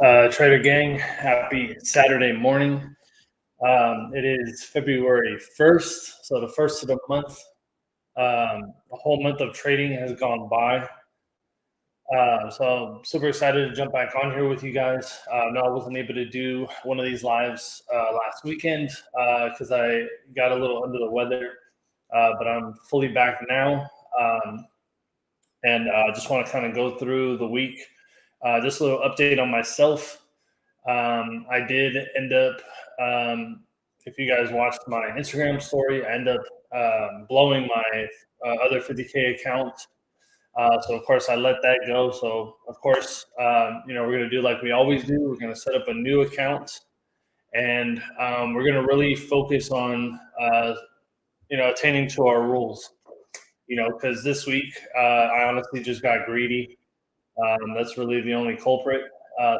Trader Gang, happy Saturday morning. It is February 1st, so the first of the month. The whole month of trading has gone by. So I'm super excited to jump back on here with you guys. No, I wasn't able to do one of these lives last weekend because I got a little under the weather, but I'm fully back now. And I just want to kind of go through the week. Just a little update on myself. I did end up, if you guys watched my Instagram story, I ended up blowing my other 50K account. So, of course, I let that go. So, of course, we're going to do like we always do. We're going to set up a new account, and we're going to really focus on, attaining to our rules. Because this week I honestly just got greedy. That's really the only culprit.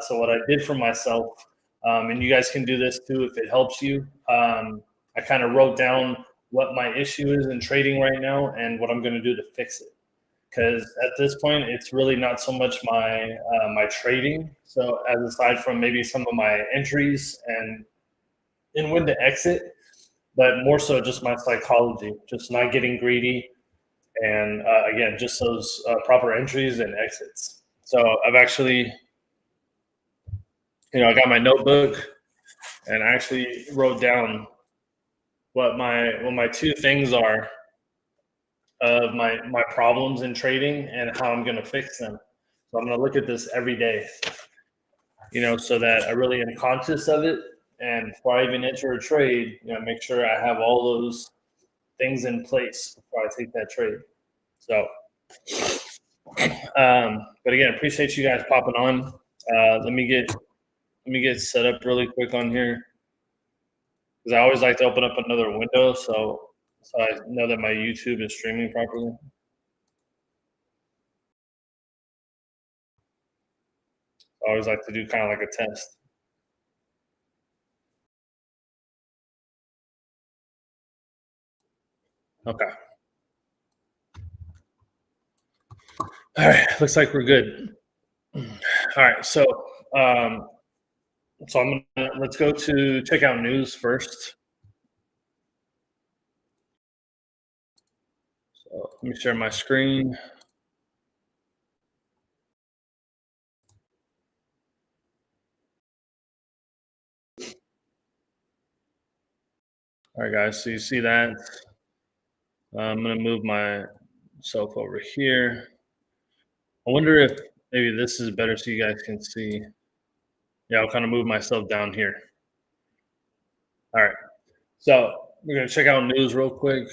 So what I did for myself, and you guys can do this too if it helps you, I kind of wrote down what my issue is in trading right now and what I'm going to do to fix it. Because at this point, it's really not so much my trading. So as aside from maybe some of my entries and when to exit, but more so just my psychology, just not getting greedy. And again, just those proper entries and exits. So I've actually, I got my notebook and I actually wrote down what my two things are of my problems in trading and how I'm going to fix them. So I'm going to look at this every day, so that I really am conscious of it. And before I even enter a trade, make sure I have all those things in place before I take that trade. So, but again, appreciate you guys popping on. Let me get set up really quick on here because I always like to open up another window so I know that my YouTube is streaming properly. I always like to do kind of like a test. Okay. All right. Looks like we're good. All right. So, let's go to check out news first. So let me share my screen. All right, guys. So you see that? I'm going to move myself over here. I wonder if maybe this is better so you guys can see. Yeah, I'll kind of move myself down here. All right. So we're going to check out news real quick.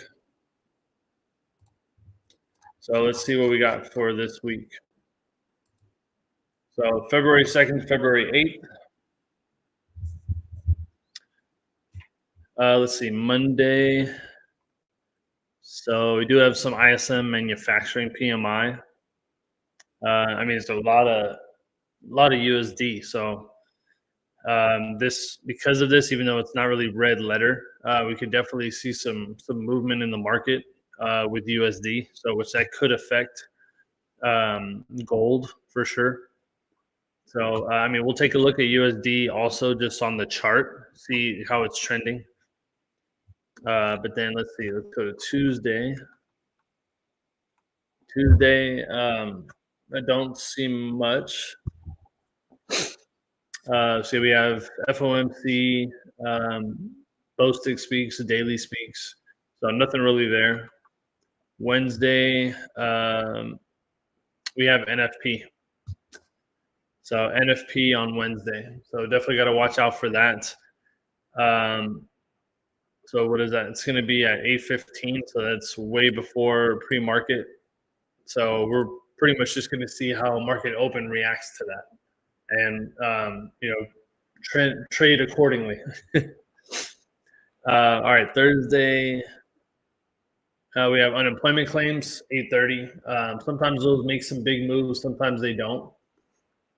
So let's see what we got for this week. So February 2nd, February 8th. Let's see, Monday. So we do have some ISM manufacturing PMI. It's a lot of USD. So because of this, even though it's not really red letter, we could definitely see some movement in the market with USD. So which that could affect gold for sure. So we'll take a look at USD also just on the chart, see how it's trending. But then let's see, let's go to Tuesday. I don't see much. So we have FOMC, Bostic speaks, daily speaks. So nothing really there. Wednesday, we have NFP. So NFP on Wednesday. So definitely got to watch out for that. So what is that? It's going to be at 8:15. So that's way before pre-market. So we're pretty much just going to see how market open reacts to that, and trade accordingly. All right, Thursday. We have unemployment claims, 8:30. Sometimes those make some big moves. Sometimes they don't.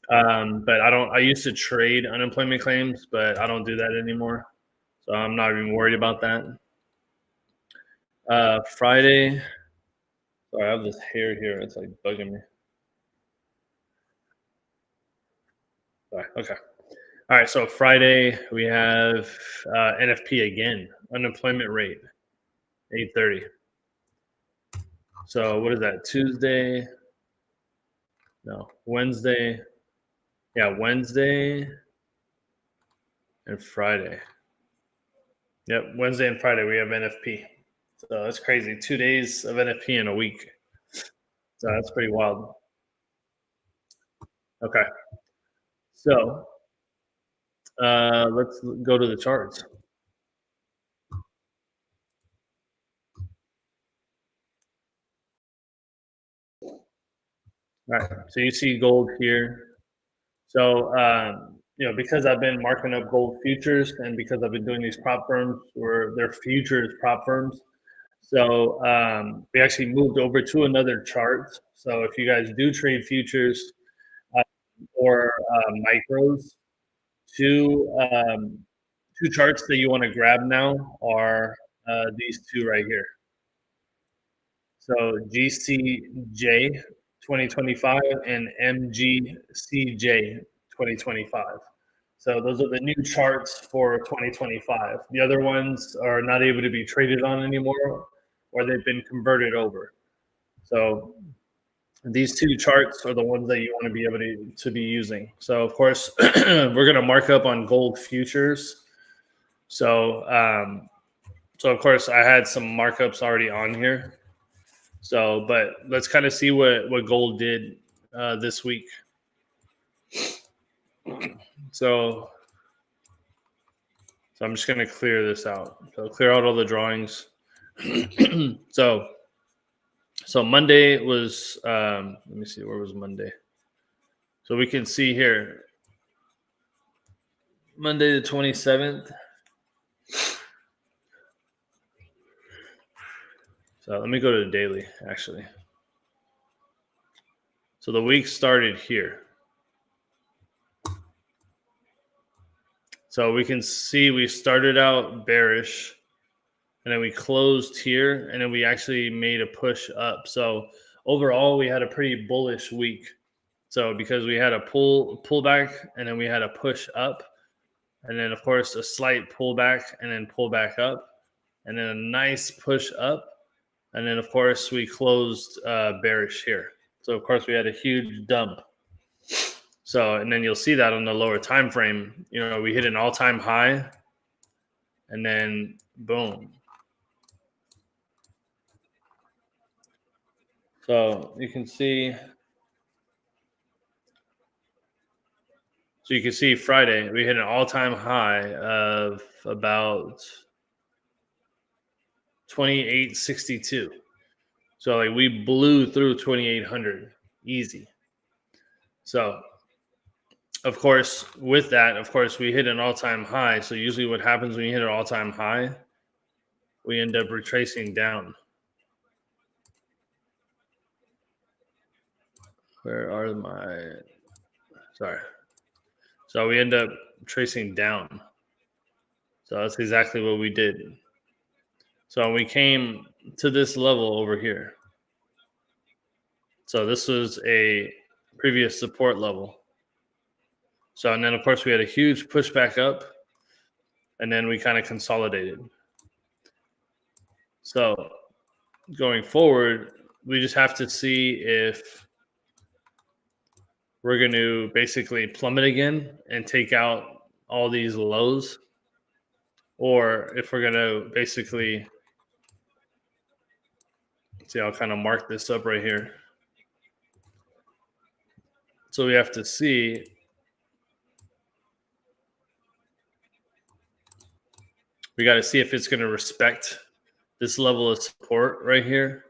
But I used to trade unemployment claims, but I don't do that anymore. So I'm not even worried about that. Friday. Sorry, I have this hair here. It's like bugging me. Sorry. Okay. All right. So Friday we have NFP again. Unemployment rate 8:30. So what is that? Tuesday? No, Wednesday. Yeah, Wednesday and Friday. Yep, Wednesday and Friday we have NFP. So that's crazy. 2 days of NFP in a week. So that's pretty wild. Okay. So let's go to the charts. All right. So you see gold here. So because I've been marking up gold futures, and because I've been doing these prop firms, or they're futures prop firms. So we actually moved over to another chart. So if you guys do trade futures uh, or micros, two two charts that you want to grab now are these two right here. So GCJ 2025 and MGCJ 2025. So those are the new charts for 2025. The other ones are not able to be traded on anymore, or they've been converted over. So these two charts are the ones that you want to be able to be using. So of course, we're going to mark up on gold futures. So so of course, I had some markups already on here. So, but let's kind of see what gold did this week. So, so I'm just going to clear this out. So clear out all the drawings. so, so Monday was. Let me see, where was Monday? So we can see here, Monday the 27th. So let me go to the daily actually. So the week started here. So we can see we started out bearish, and then we closed here, and then we actually made a push up. So overall, we had a pretty bullish week. So because we had a pullback, and then we had a push up, and then of course a slight pullback, and then pull back up, and then a nice push up, and then of course we closed bearish here. So of course we had a huge dump. So and then you'll see that on the lower time frame. We hit an all-time high, and then boom. So you can see. So you can see Friday, we hit an all-time high of about 2862. So like we blew through 2800 easy. So of course, with that, of course, we hit an all-time high. So usually what happens when you hit an all-time high, we end up retracing down. Where are my, sorry. So we end up tracing down. So that's exactly what we did. So we came to this level over here. So this was a previous support level. So, and then of course we had a huge pushback up, and then we kind of consolidated. So going forward, we just have to see if we're going to basically plummet again and take out all these lows, or if we're going to basically, see, I'll kind of mark this up right here. So we have to see, we got to see if it's going to respect this level of support right here,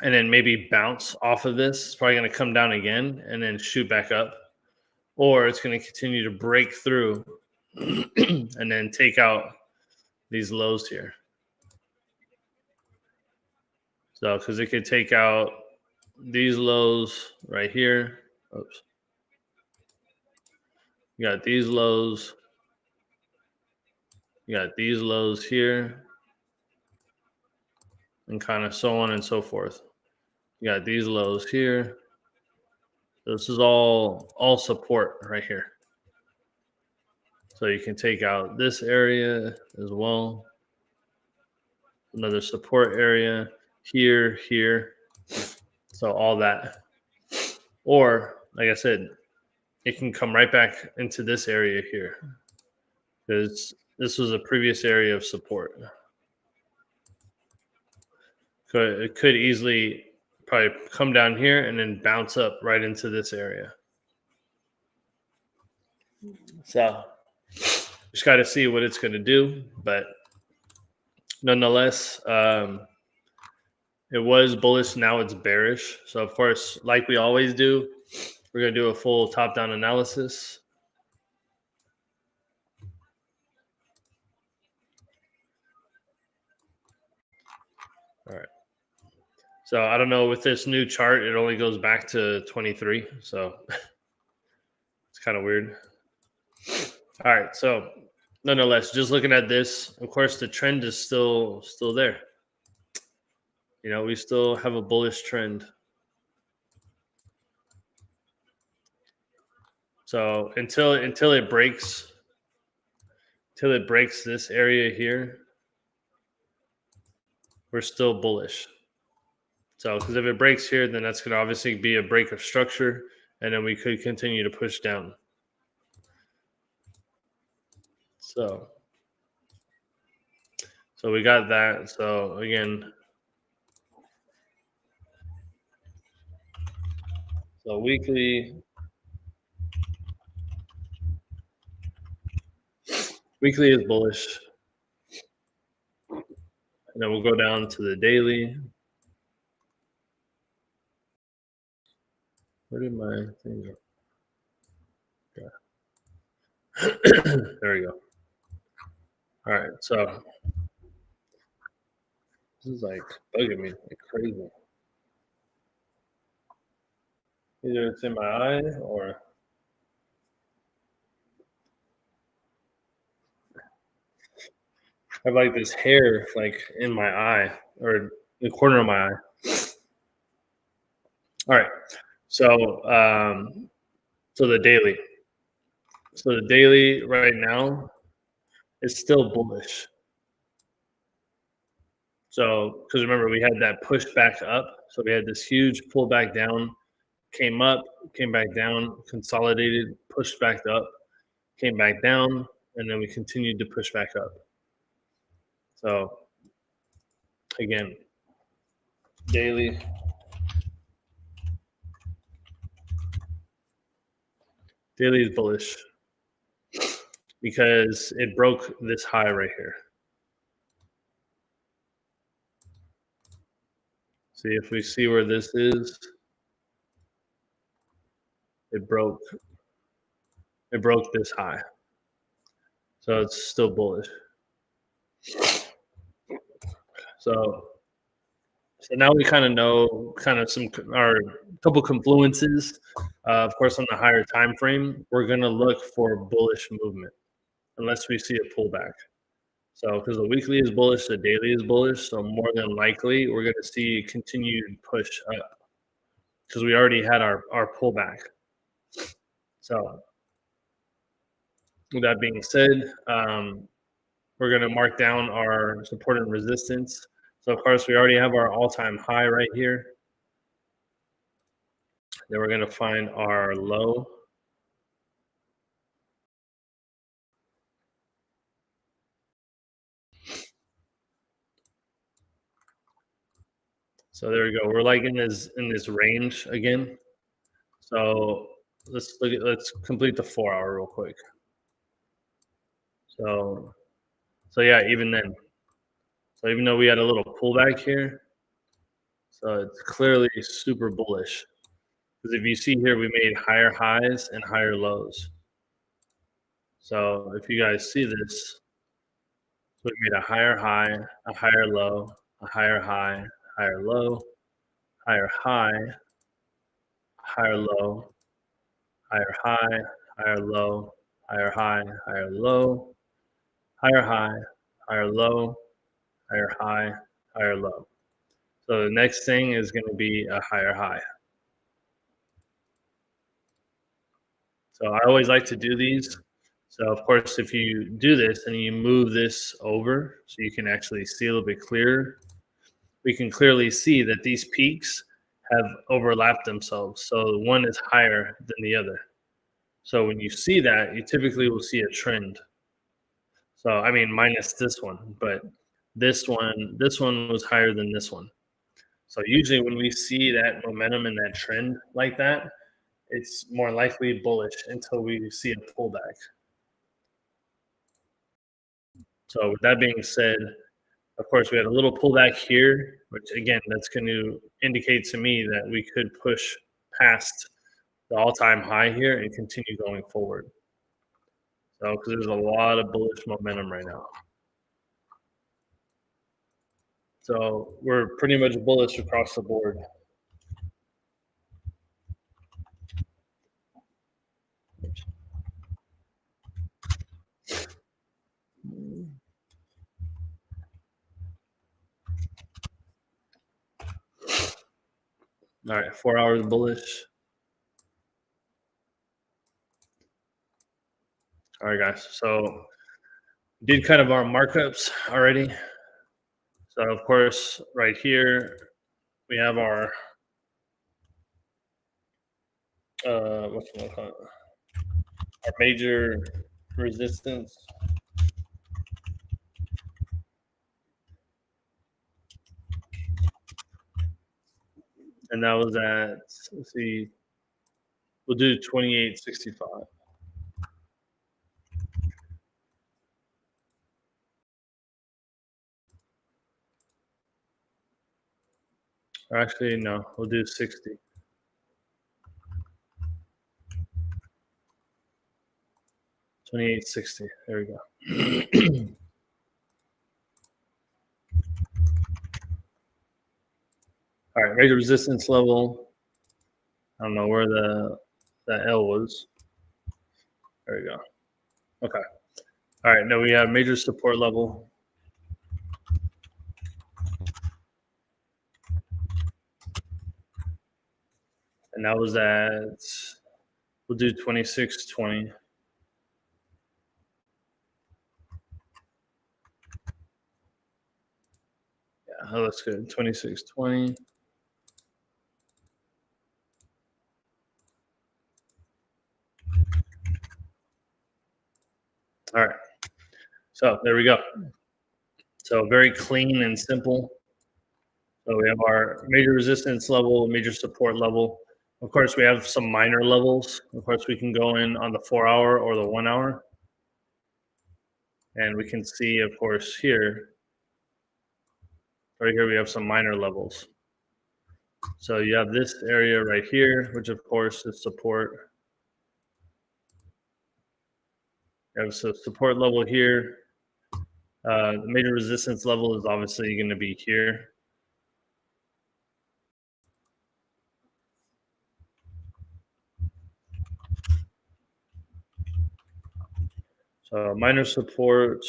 and then maybe bounce off of this. It's probably going to come down again and then shoot back up, or it's going to continue to break through and then take out these lows here. So, because it could take out these lows right here. Oops. You got these lows. You got these lows here, and kind of so on and so forth. You got these lows here. This is all support right here. So you can take out this area as well. Another support area here, here. So all that. Or, like I said, it can come right back into this area here because this was a previous area of support. It could easily probably come down here and then bounce up right into this area. So just got to see what it's going to do. But nonetheless, it was bullish. Now it's bearish. So, of course, like we always do, we're going to do a full top-down analysis. All right. So I don't know, with this new chart, it only goes back to 23. So it's kind of weird. All right. So nonetheless, just looking at this, of course, the trend is still there. You know, we still have a bullish trend. So until it breaks this area here, we're still bullish. So, because if it breaks here, then that's going to obviously be a break of structure, and then we could continue to push down. So we got that. So again, so weekly is bullish, and then we'll go down to the daily. Where did my thing go? There we go. All right, so this is like bugging me like crazy. Either it's in my eye or I have like this hair like in my eye or the corner of my eye. All right, so the daily. So the daily right now is still bullish. So, because remember, we had that push back up. So we had this huge pullback down, came up, came back down, consolidated, pushed back up, came back down, and then we continued to push back up. So, again, daily. Daily is bullish because it broke this high right here. See, if we see where this is, it broke this high. So it's still bullish. So now we kind of know some our couple confluences. Of course, on the higher time frame, we're going to look for bullish movement unless we see a pullback. So because the weekly is bullish, the daily is bullish. So more than likely, we're going to see continued push up because we already had our pullback. So with that being said, we're going to mark down our support and resistance. So of course, we already have our all-time high right here. Then we're going to find our low. So there we go. We're like in this range again. So let's complete the 4 hour real quick. So yeah, even then. So even though we had a little pullback here, so it's clearly super bullish. Because if you see here, we made higher highs and higher lows. So if you guys see this, we made a higher high, a higher low, a higher high, higher low, higher high, higher low, higher high, higher low, higher high, higher low, higher high, higher low, higher high, higher low. So the next thing is going to be a higher high. So I always like to do these. So of course, if you do this and you move this over so you can actually see a little bit clearer, we can clearly see that these peaks have overlapped themselves. So one is higher than the other. So when you see that, you typically will see a trend. So I mean, minus this one, but this one was higher than this one. So usually when we see that momentum and that trend like that, it's more likely bullish until we see a pullback. So with that being said, of course, we had a little pullback here, which again, that's going to indicate to me that we could push past the all-time high here and continue going forward. So, because there's a lot of bullish momentum right now. So we're pretty much bullish across the board. All right, 4 hours bullish. All right, guys. So did kind of our markups already. So of course, right here we have our what's it called? Our major resistance. And that was at, let's see, we'll do 28.65. Or actually, no, we'll do 60. 28.60. There we go. All right, major resistance level. I don't know where that L was. There we go. Okay. All right, now we have major support level. And that was at, we'll do 26.20. Yeah, that looks good. 26.20. All right. So there we go. So very clean and simple. So we have our major resistance level, major support level. Of course, we have some minor levels. Of course, we can go in on the 4 hour or the 1 hour. And we can see, of course, here, right here, we have some minor levels. So you have this area right here, which of course is support. You have a support level here. The major resistance level is obviously going to be here. So minor support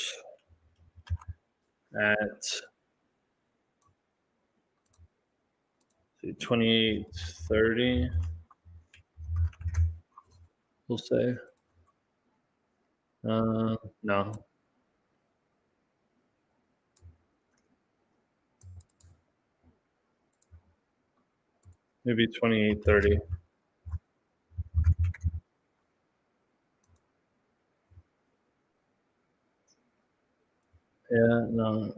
at 28.30, we'll say. No. Maybe 28.30. Yeah, no,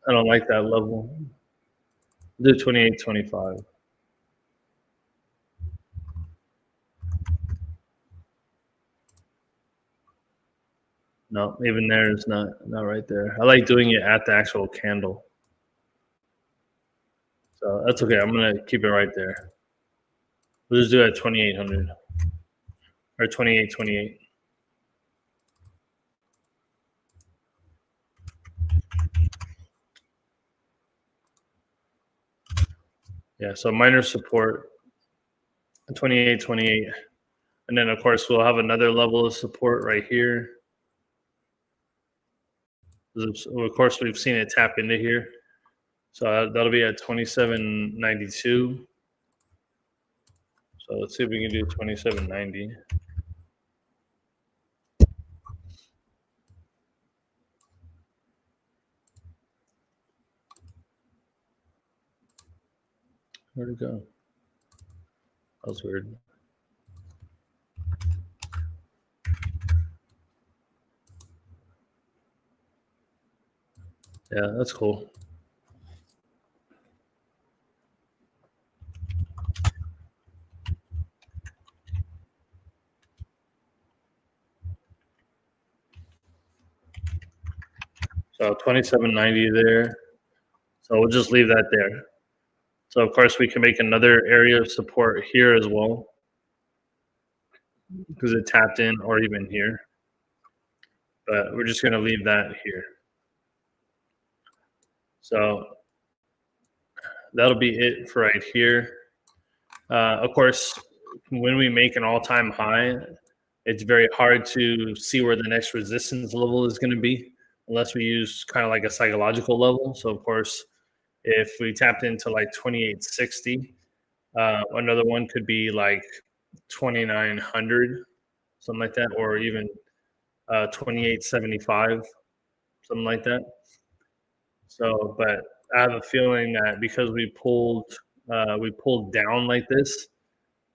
I don't like that level. Do 28.25. No, even there is not right there. I like doing it at the actual candle. So that's okay. I'm gonna keep it right there. We'll just do it at 2800 or 28.28. Yeah, so minor support 28.28. And then of course we'll have another level of support right here. Of course we've seen it tap into here. So that'll be at 27.92. So let's see if we can do 27.90. Where'd it go? That was weird. Yeah, that's cool. So 2790 there. So we'll just leave that there. So of course we can make another area of support here as well because it tapped in, or even here. But we're just going to leave that here. So that'll be it for right here. Of course, when we make an all-time high, it's very hard to see where the next resistance level is going to be unless we use kind of like a psychological level. So of course, if we tapped into like 2860, another one could be like 2900, something like that, or even 2875, something like that. So, but I have a feeling that because we pulled down like this,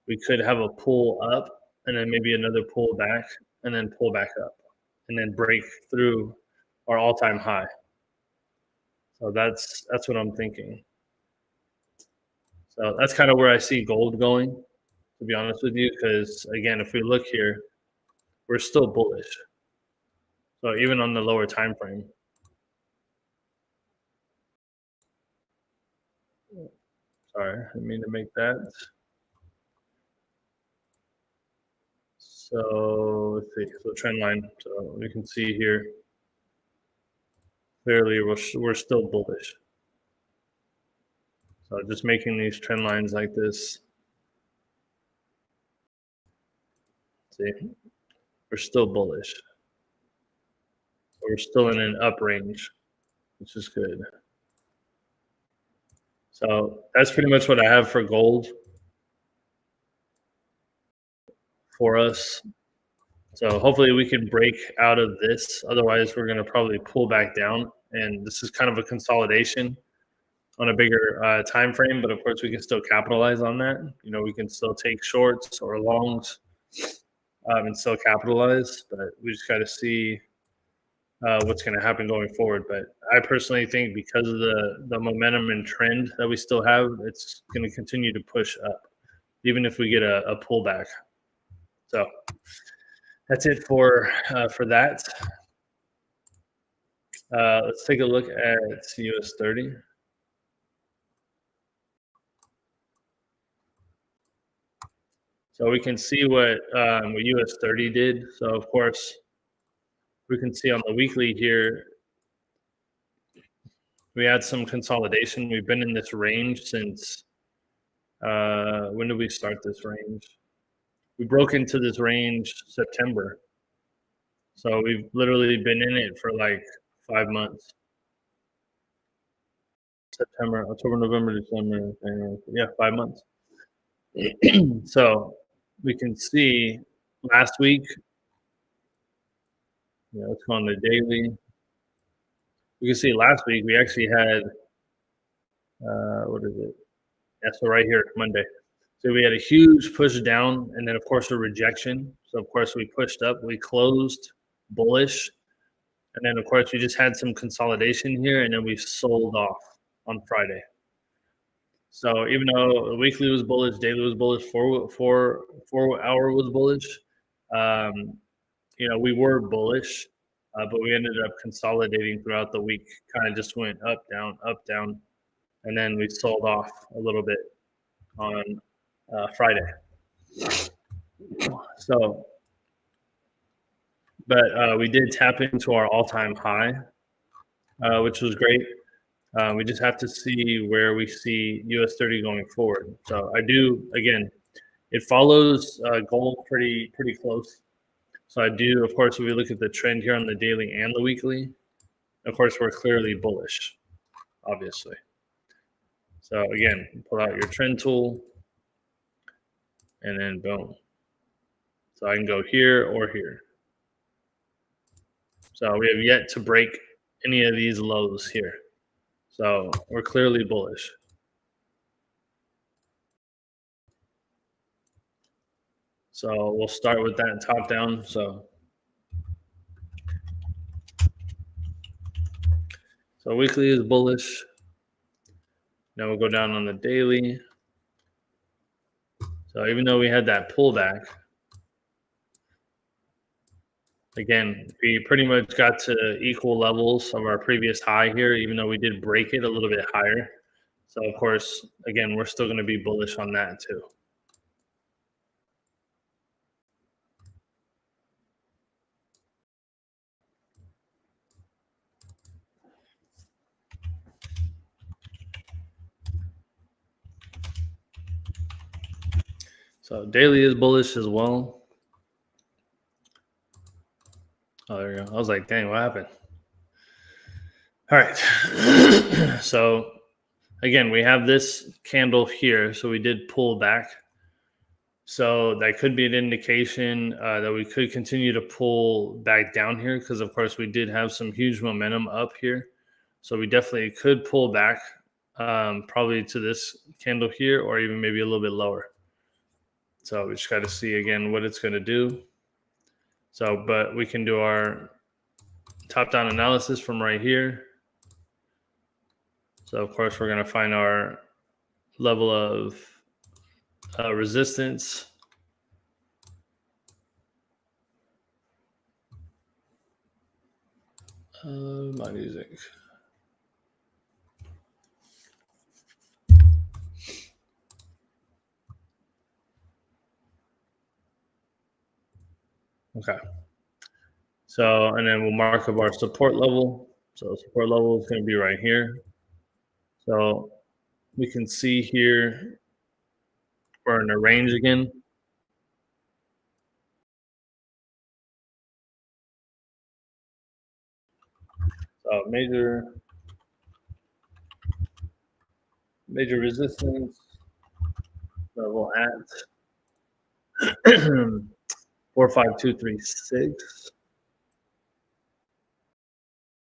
we could have a pull up and then maybe another pull back and then pull back up and then break through our all-time high. So that's what I'm thinking. So that's kind of where I see gold going, to be honest with you, because again, if we look here, we're still bullish. So even on the lower time frame. Sorry, I didn't mean to make that. So let's see. So trend line. So we can see here clearly we're still bullish. So just making these trend lines like this. See, we're still bullish. We're still in an up range, which is good. So that's pretty much what I have for gold for us. So hopefully we can break out of this. Otherwise, we're going to probably pull back down. And this is kind of a consolidation on a bigger time frame. But of course, we can still capitalize on that. You know, we can still take shorts or longs and still capitalize. But we just got to see what's going to happen going forward. But I personally think because of the momentum and trend that we still have, it's going to continue to push up, even if we get a pullback. So that's it for that. Let's take a look at US30. So we can see what US30 did. So of course, we can see on the weekly here, we had some consolidation. We've been in this range since, when did we start this range? We broke into this range September. So we've literally been in it for like 5 months. September, October, November, December, January. Yeah, 5 months. So we can see last week, let's go on the daily. We can see last week we actually had, what is it? Yeah, so right here, Monday. So we had a huge push down and then, of course, a rejection. So, of course, we pushed up, we closed bullish. And then, of course, we just had some consolidation here and then we sold off on Friday. So even though the weekly was bullish, daily was bullish, 4 hour was bullish, um, we were bullish, but we ended up consolidating throughout the week. Kind of just went up, down, and then we sold off a little bit on Friday. So, but we did tap into our all-time high, which was great. We just have to see where we see US30 going forward. So I do, again, it follows gold pretty close. So I do, of course, if we look at the trend here on the daily and the weekly, of course, we're clearly bullish, obviously. So again, pull out your trend tool, and then boom. So I can go here or here. So we have yet to break any of these lows here. So we're clearly bullish. So we'll start with that top down. So weekly is bullish. Now we'll go down on the daily. So even though we had that pullback, again, we pretty much got to equal levels of our previous high here, even though we did break it a little bit higher. So of course, again, we're still going to be bullish on that too. So daily is bullish as well. Oh, there you go. I was like, dang, what happened? All right. So again, we have this candle here. So we did pull back. So that could be an indication that we could continue to pull back down here because, of course, we did have some huge momentum up here. So we definitely could pull back probably to this candle here or even maybe a little bit lower. So we just got to see again what it's going to do. So, but we can do our top-down analysis from right here. So, of course, we're going to find our level of resistance. My music. Okay. So, and then we'll mark up our support level. So support level is going to be right here. So we can see here we're in a range again. So major resistance level at 45236.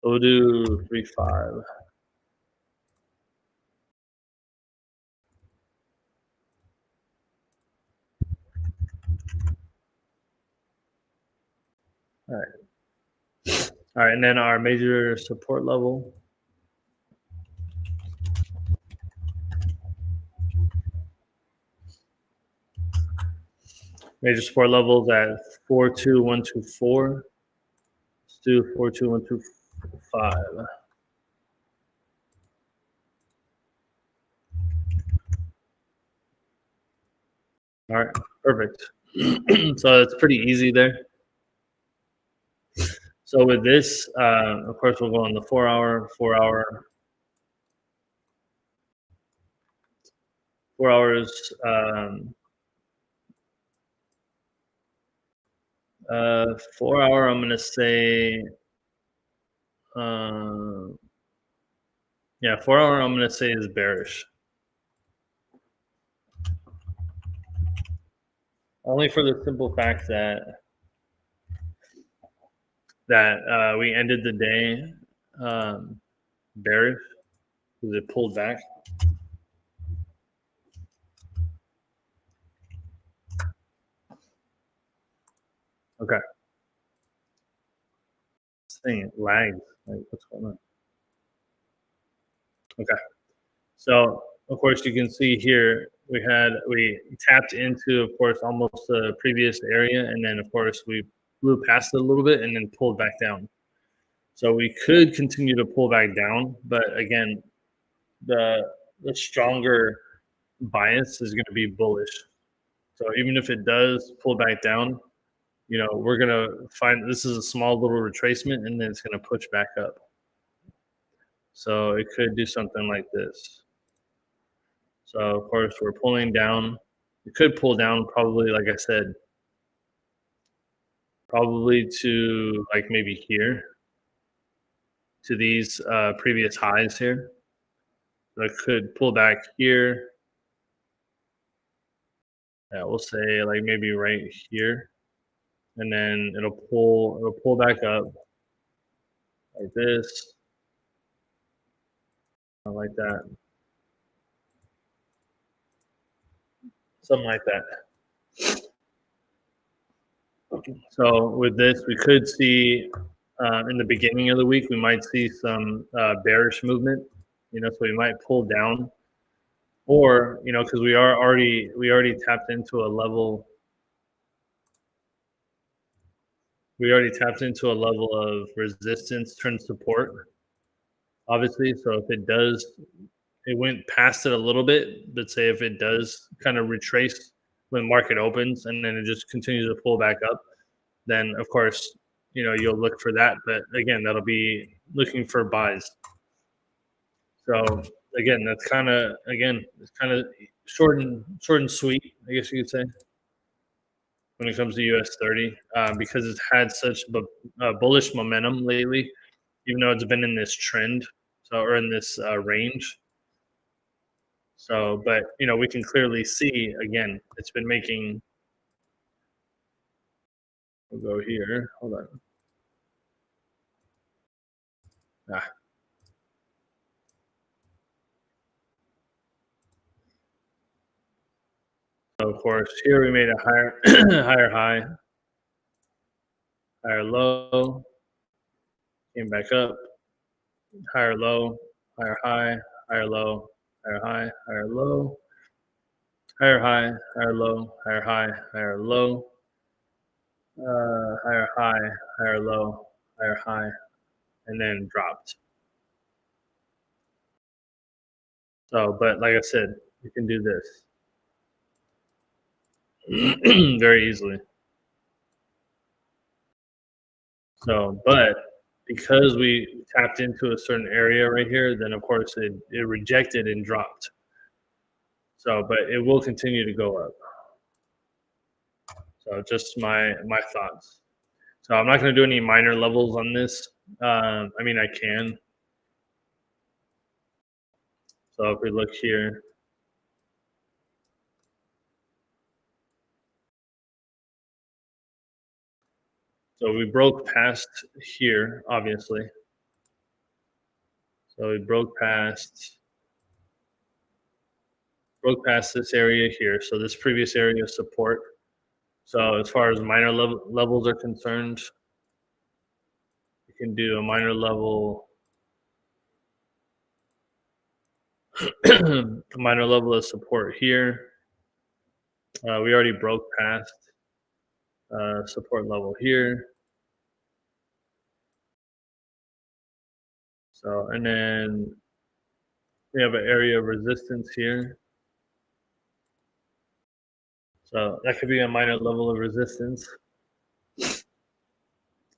We'll do 35. All right. All right, and then our major support level. Major support levels at 42124. Let's do 42125. All right, perfect. So it's pretty easy there. So with this, of course, we'll go on the 4 hour, 4 hours. 4 hour, I'm gonna say, uh, yeah, 4 hour, I'm gonna say is bearish. Only for the simple fact that we ended the day bearish because it pulled back. Okay. This thing lags. Like, what's going on? Okay. So of course you can see here we tapped into, of course, almost the previous area, and then of course we flew past it a little bit and then pulled back down. So we could continue to pull back down, but again, the the stronger bias is going to be bullish. So even if it does pull back down, we're going to find this is a small little retracement and then it's going to push back up. So it could do something like this. So of course we're pulling down. It could pull down probably, like I said, probably to like maybe here to these previous highs here. So it could pull back here. Yeah, we'll say like maybe right here, and then it'll pull back up like this, like that, something like that. So with this, we could see in the beginning of the week, we might see some bearish movement. So we might pull down, or because we already tapped into a level. We already tapped into a level of resistance turn support, obviously. So if it went past it a little bit, but say if it does kind of retrace when market opens and then it just continues to pull back up, then of course, you'll look for that. But again, that'll be looking for buys. So again, it's kind of short and sweet, I guess you could say, when it comes to US30, because it's had such bullish momentum lately, even though it's been in this trend, or in this range. So, but we can clearly see again, it's been making. We'll go here. Hold on. Ah, so of course, here we made a higher higher high, higher low, came back up, higher low, higher high, higher low, higher high, higher low, higher high, higher low, higher high, higher low, higher high, higher low, higher high, and then dropped. So, but like I said, you can do this very easily. So, but because we tapped into a certain area right here, then of course it rejected and dropped. So, but it will continue to go up. So, just my thoughts. So, I'm not going to do any minor levels on this. I mean, I can. So, if we look here, so we broke past here, obviously. So we broke past this area here. So this previous area of support. So as far as minor levels are concerned, you can do a minor level, a minor level of support here. We already broke past support level here. So, and then we have an area of resistance here. So that could be a minor level of resistance. And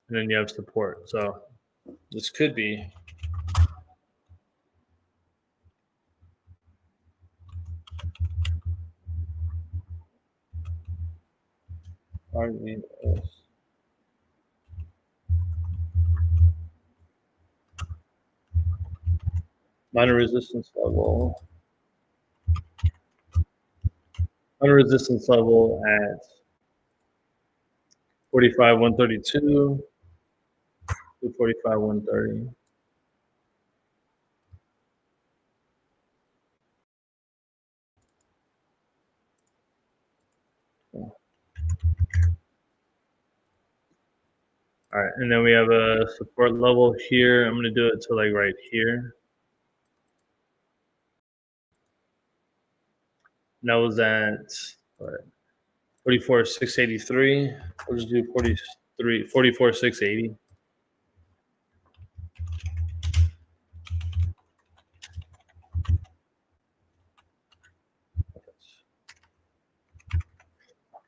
then you have support. So this could be minor resistance level. Minor resistance level at 45, 132 to 45, 130. All right, and then we have a support level here. I'm going to do it to like right here. And that was at 44, 683. We'll just do 44, 680.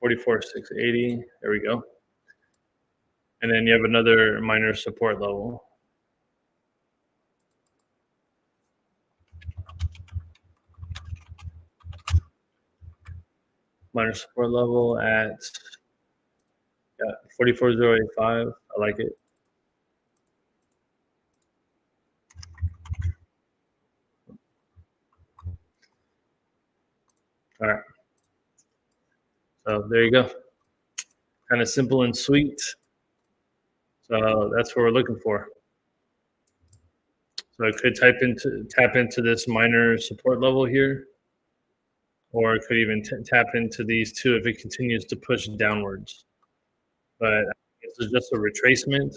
$44, 680. There we go. And then you have another minor support level. Minor support level at 44,085. I like it. All right. So there you go. Kind of simple and sweet. So that's what we're looking for. So I could tap into this minor support level here, or it could even tap into these two if it continues to push downwards. but this is just a retracement.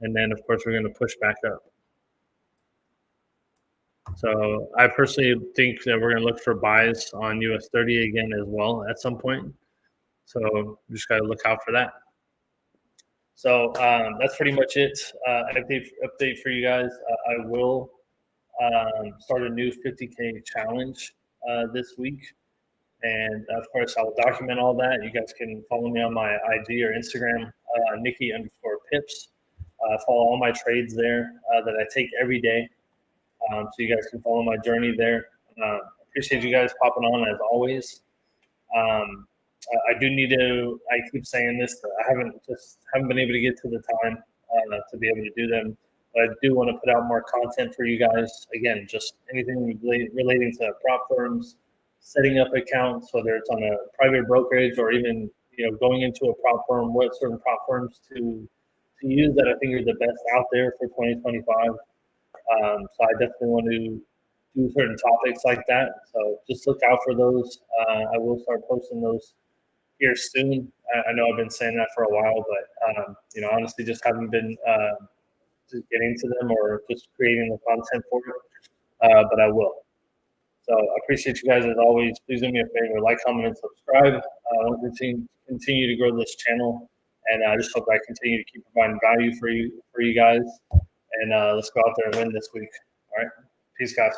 And then, of course, we're going to push back up. So I personally think that we're going to look for buys on US30 again as well at some point. So just got to look out for that. So that's pretty much it. Update for you guys. I will start a new 50K challenge this week. And of course, I'll document all that. You guys can follow me on my IG or Instagram, Nikki_Pips. Follow all my trades there that I take every day. So you guys can follow my journey there. Appreciate you guys popping on as always. I do need to. I keep saying this. I haven't been able to get to the time to be able to do them. But I do want to put out more content for you guys. Again, just anything relating to prop firms, setting up accounts, whether it's on a private brokerage or even going into a prop firm, what certain prop firms to use that I think are the best out there for 2025. So I definitely want to do certain topics like that. So just look out for those. I will start posting those here soon. I know I've been saying that for a while, but honestly, just haven't been just getting to them or just creating the content for it. But I will. So I appreciate you guys as always. Please do me a favor, like, comment, and subscribe. I want to continue to grow this channel, and I just hope I continue to keep providing value for you guys. And let's go out there and win this week. All right. Peace, guys.